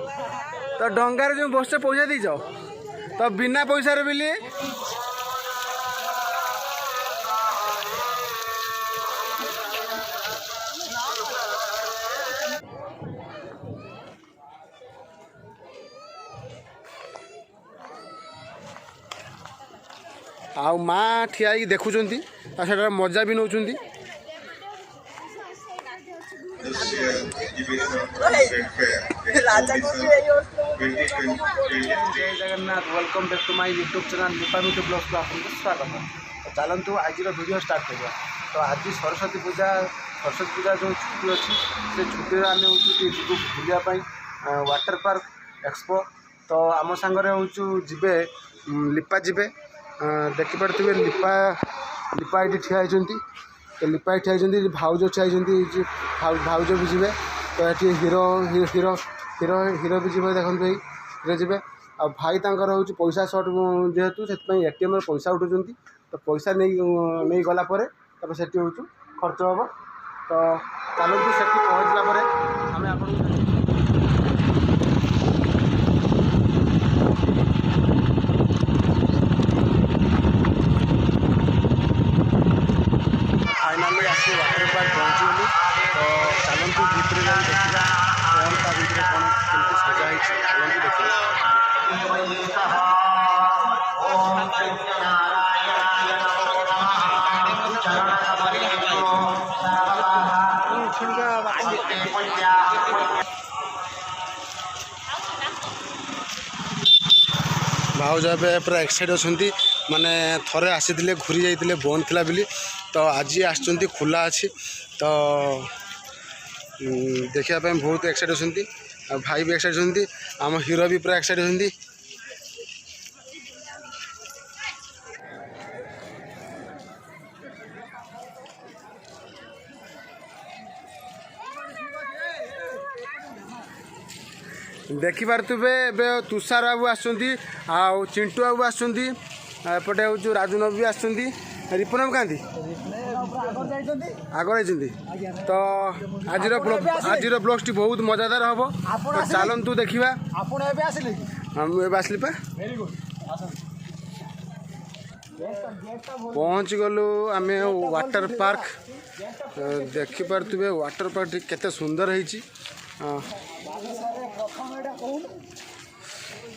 तो डंगार जो बस पैसा दीच तो बिना पैसा बिली आउ माँ ठिया देखुं से मजा भी नौ जय Jagannath welcome back to my YouTube channel Lipa Mitu blogs को आपको स्वागत है। तो चलतु आज वीडियो स्टार्ट करवा। तो आज सरस्वती पूजा जो छुट्टी अच्छी से छुट्टी आम हूँ बुलापाई वाटर पार्क एक्सपो। तो आम सांगे हूँ जीवे लिपा जीवे देखिपे लिपा ये ठिया तो लिपा ठिया भाउज ठिया भाउज भी जी। तो ये हिरो हिरो हिरो हिरो भी जी देखते हीरो जी आ भाई तर हूँ पैसा सर्ट जेहेतु से एटीएम पैसा उठुं। तो पैसा नहीं गलापर से हूँ खर्च हम। तो चलते से पहुँचला आम आप फाइनाली आस वाटर पार्क पहुँचलु। तो चलतु भितर जा देखा कौन ता भितर कौन केमती सजा चलतु देखा। भाउज पूरा एक्साइट अच्छा माने थरे आसी घूरी जाते बंद थी बोली। तो आज आसुँच खुला अच्छी। तो देखापी बहुत एक्साइट अच्छा भाई भी एक्साइट अच्छा आम हीरो भी पूरा एक्साइट अच्छा। देखिपे ए तुषार बाबू आसुँच चिंटू बाबू आसुँच एपटे हूँ राजू भी आसुँच रिपुनम कहाँ आगर जाइए। तो आज ब्लॉग्स बहुत मजादार हम। तो चलतु देखा आसली पहुँच गलु आम वाटर पार्क। देखिपे वाटर पार्क केते सुंदर है।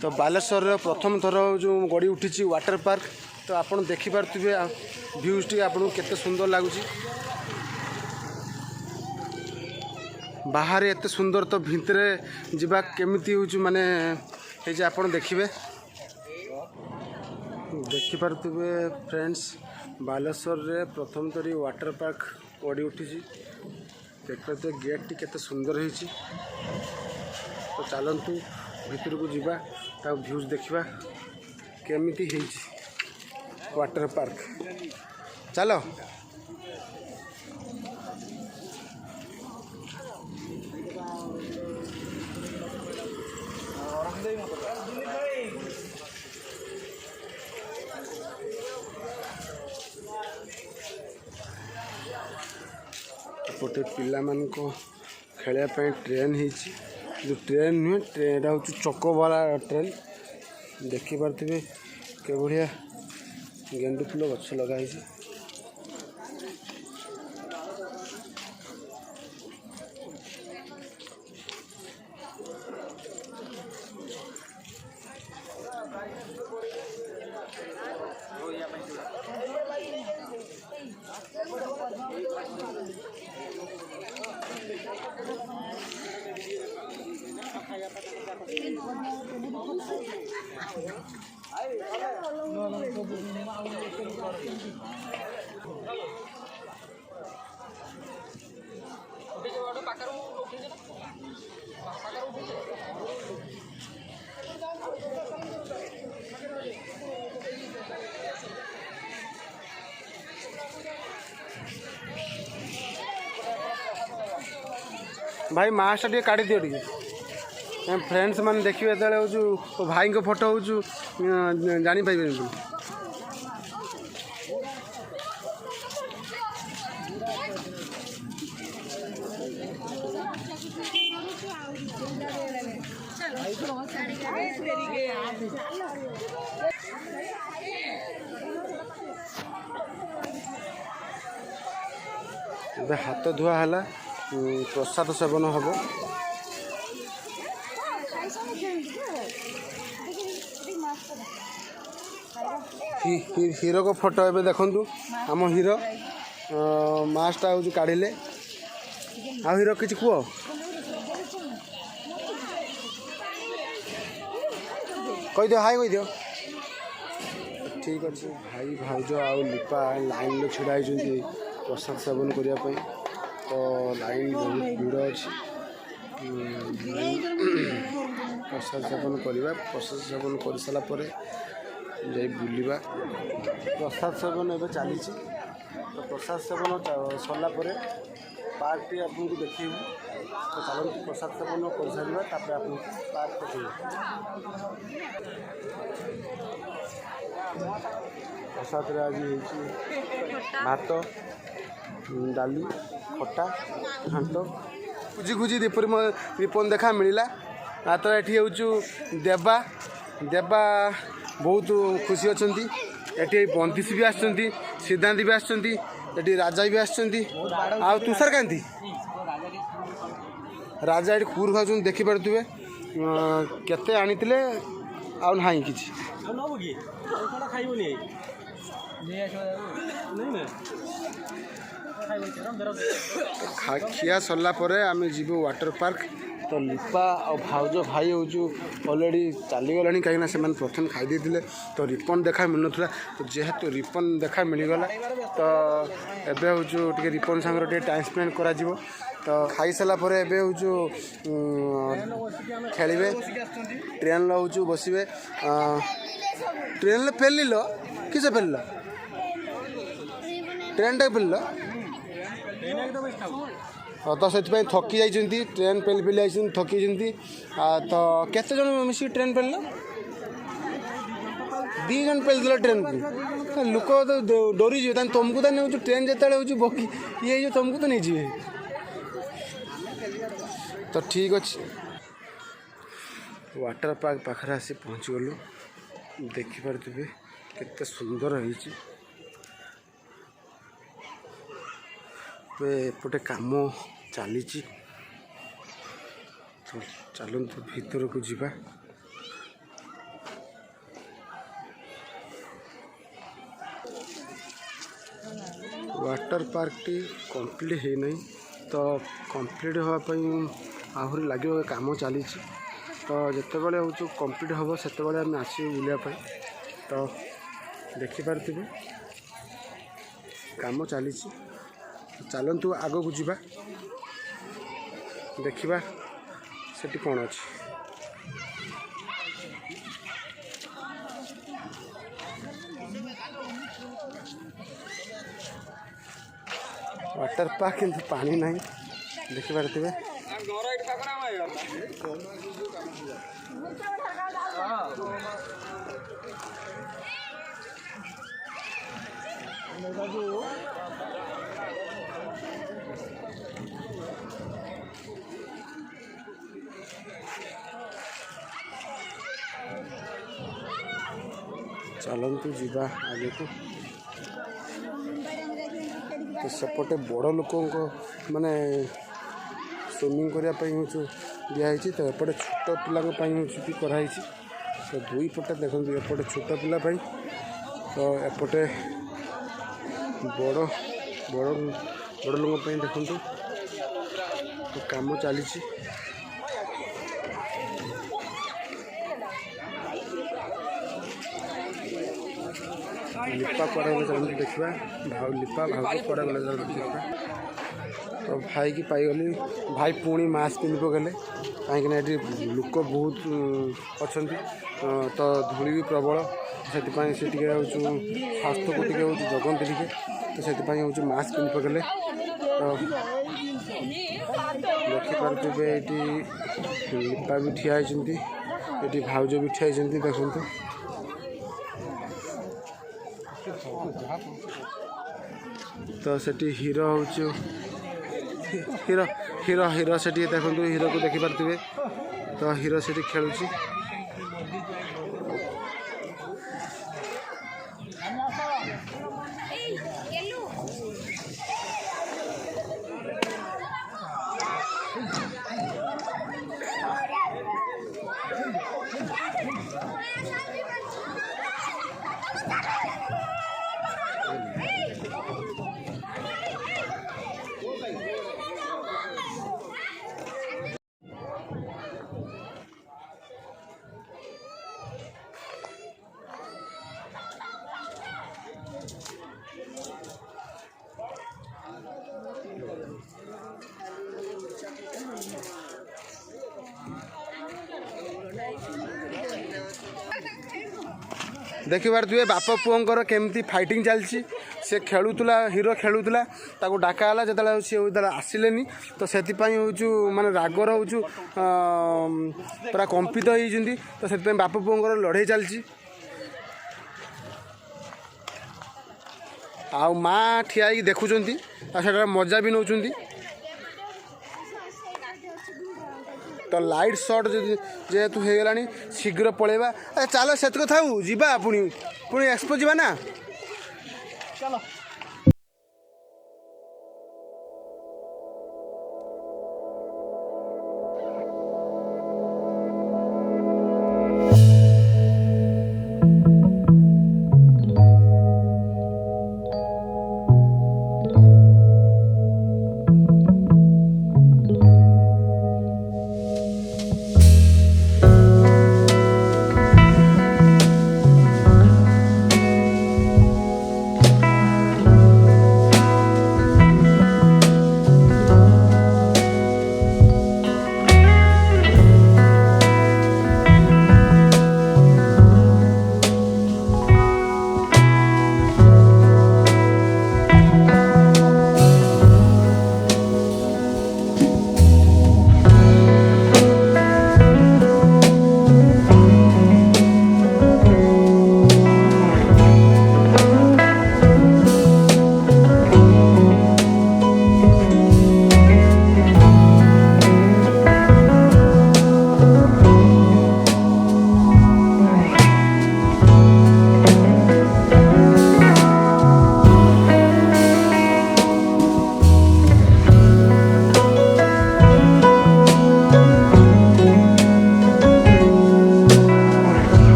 तो बालेश्वर प्रथम थर जो गड़ी उठी वाटर पार्क। तो आप देखिपे भ्यूज टी आपको केते सुंदर लगुच बाहर एत सुंदर। तो भितरे जीवा केमिति हो माने आप देखिए देखिपे फ्रेंड्स बालेश्वर रे प्रथम तरी वाटर पार्क गड़ी उठी देखते गेट टी केते सुंदर है। तो चलतु भितर को जीवा भ्यूज देखा केमिति है वाटर पार्क। चलो गोटे पिला मान को खेलने ट्रेन है जो ट्रेन नुहे ट्रेन हूँ चक वाला ट्रेन। देखिपे के बढ़िया गेंडू फूल गछ लगाई। भाई मास्क टे काढ़ी दियो टे फ्रेंड्स मैंने देखिए जो भाई को फोटो हो जानी पाइबे। ଏବେ ହାତ ଧୁଆ ହେଲା ପ୍ରସାଦ ସେବନ ହେବ। ହିରୋ को फोटो एबे देखंतु आम हिरो मास्टा हूँ काढ़िले आ हिरो किसी कुह कहीदिव हाई कहीदिव ठीक अच्छे भाई भाउज आउ लिपा लाइन में छिड़ा होती प्रसाद सेवन करने तो लाइन बहुत भीड़ अच्छी प्रसाद सेवन करवा प्रसाद सेवन कर सारापर जाई बुलिबा प्रसाद सेवन एवं चली तो प्रसाद सेवन सरला पार्क टी आपको देखिए तो चलते प्रसाद सेवन कर सारा आपको पार्क देखिए प्रसाद आज भात डाली खटा घाट खुजी खुजी रिपन देखा मिलला तो ये हूँ देवा देवा बहुत खुशी अच्छा ये बंदिश भी आसुँच सिद्धांत भी आसुँच ये राजा भी आसुँच आ तुषारकांति राजा ये कूर खाऊँ देखिपे केते आनी आउ ना कि खिया सरला आम जीवु वाटर पार्क तो लिपा और भाउज भाई हूँ अलरेडी चलीगला कहीं से प्रथम खाई तो रिपन देखा मिल ना तो जेहेतु रिपन देखा मिलगला तो एबे हूँ टे रिपन सांगे टे टाइम स्पेंड करा तो खाई सारा हूँ खेलिए ट्रेन हूँ बसवे ट्रेन पेलिल किस पेलिल ट्रेन टा पेलिल तो से थकी जाइंट ट्रेन पेली पेली आई थकी तो केते जन मिसी ट्रेन पेल 2 जन पेल ट्रेन को लोक तो डरी जी तुमको तो नहीं ट्रेन जिते हूँ बकी ये तुमको तो नहीं जी तो ठीक अच्छे वाटर पार्क पाखे आसी पहुँची गलु देखिपे केते सुंदर होइछि एपटे काम चली तो चलतु भीतर को जीवा वाटर पार्क टी कंप्लीट है नहीं तो कंप्लीट होगापाई आहरी लगे काम चली तो जिते बड़े हूँ कंप्लीट हम से आम आस बुलापाई तो देखिपे काम चली चलतु आग को जीवा देखा सेठी कौन अच्छी वाटर पार्क किंतु पानी नहीं देखिपे चलतु जीवा आगे को तो सेपटे बड़ लोक माने स्विमिंग करने हूँ दिखाई तो एपटे छोट पिला कराई तो दुई पटे देखो एपटे छोट पिला तो एपटे बड़ बड़ बड़ लोक देखु तो काम चली लिपा कड़ा गले चलते देखा लिपा भाव कड़ा गले चलते देखा तो भाई की पाईगली भाई पुणी मास्क पिंधि पकड़े कहीं लोक बहुत अच्छा तो धूली भी प्रबल से स्वास्थ्य को हूँ जगंती टे तो से हूँ मास्क पिंधि पकड़े तो देखिपे ये लिपा भी ठिया ये भाउज भी ठिया देखु तो सेठी हीरो हूँ हीरो हीरो हीरो से देखो हीरो को देखिपे तो हिरो से खेलुची देखिबार तुए बाप पुओंकर केमती फाइटिंग चलची से खेलुला हिरो खेलुला ताको डाकाला जो सी आसिले तो से हूँ माने रागर हूँ पूरा कंपित होती तो से बाप पुओंकर लड़ाई चलची आ माँ ठिया देखुं से मजा भी नौ तो लाइट शॉट जेहेतु हो गला शीघ्र पलैबा चलो से था जीवा पुणी पुणी एक्सपो जीवा ना चलो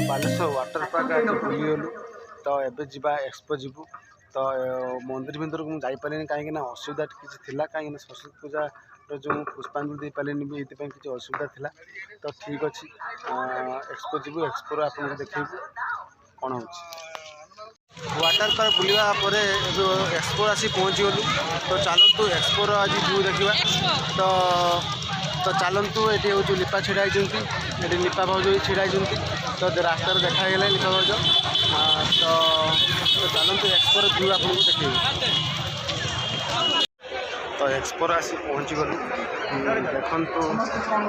बालेश्वर वाटर पार्क आज बुलीगलु तो एबे जीवा एक्सपो जीवु तो तो मंदिर भितर को मुझे कहीं असुविधा किसी थी कहीं सरस्वती पूजा जो पुष्पांजलि दे पारे भी ये किसी असुविधा थिला तो ठीक अच्छे एक्सपो जीव एक्सपो आपको देखू कौन हो वाटर पार्क बुलवा एक्सपो आसी पहुँची गलु तो चलतु एक्सपोर आज व्यू देखा तो चलतु ये हूँ लिपा छिड़ाई ये लिपा भाज छिड़ाई तो रास्ता देखागला लिपा भाज तो चलतु एक्सपोर व्यू आपको देखिए तो एक्सपोर आसी पहुँची गलु देखु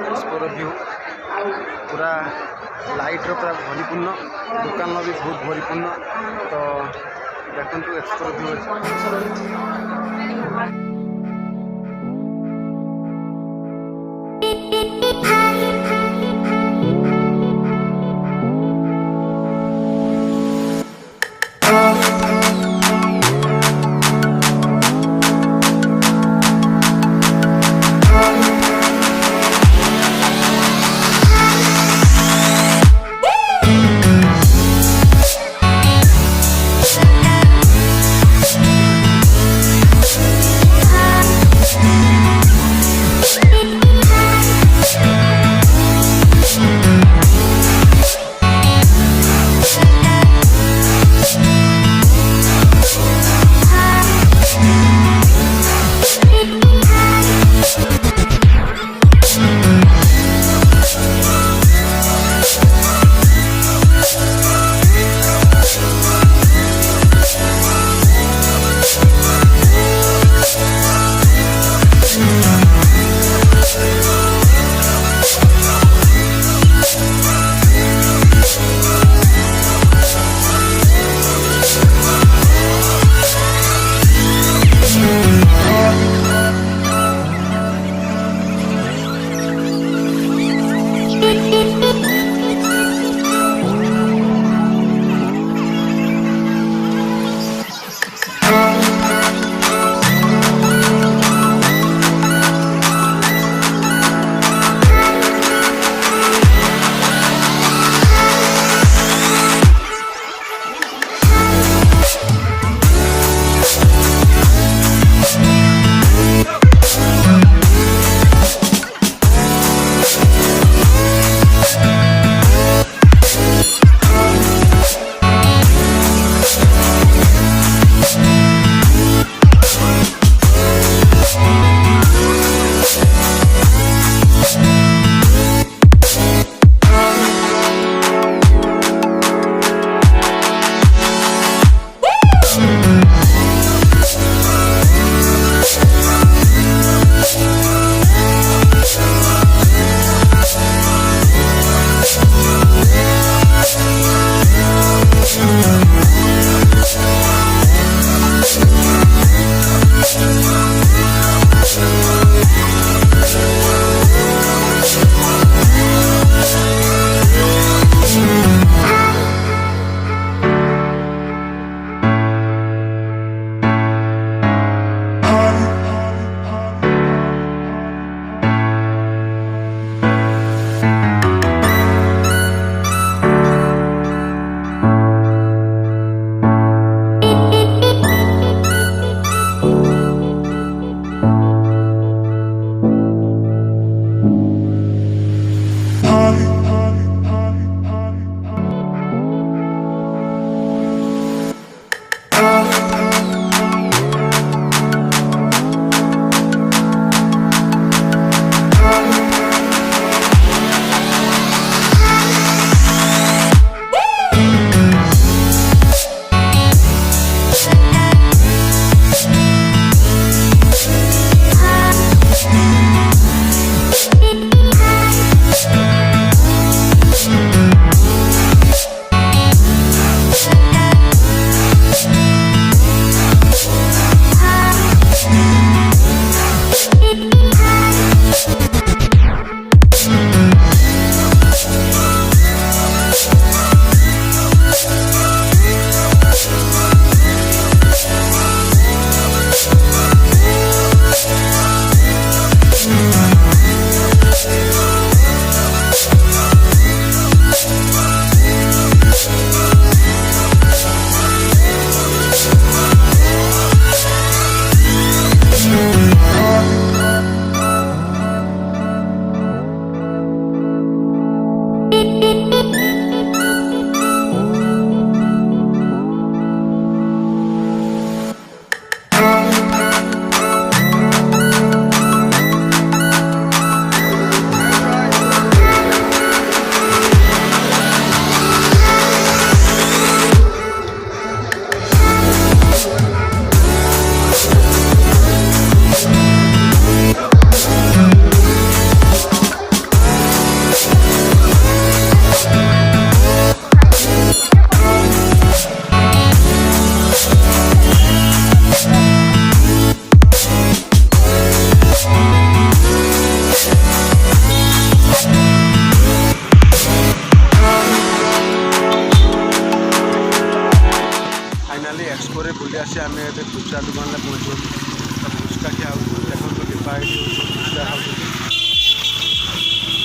एक्सपोर व्यू पूरा लाइट्र पूरा भरीपूर्ण दुकान भी बहुत भरीपूर्ण तो देखु एक्सपोर व्यू दुकान पहुँचो फुचका खिया देखो लिपा फुचका खाऊ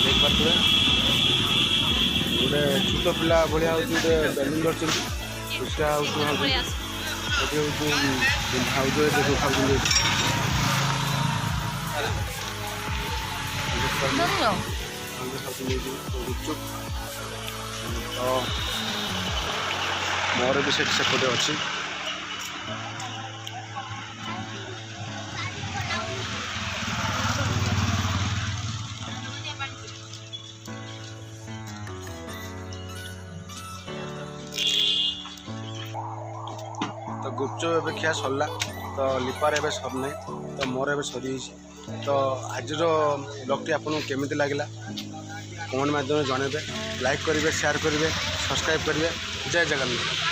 देख पारे गोटे छोट पिला भाया हूँ गोटे बेलून धरती फुचका गुपचुप तो मोर भी सेपटे अच्छी तो गुपचुप एवं खिया सरला तो लिपार एवं सरना तो मोर एवं सरी तो आज ब्लॉगटी आपको केमी लगे कमेंट माध्यम जनइबे लाइक करेंगे शेयर करेंगे सब्सक्राइब करेंगे जय जगन्नाथ।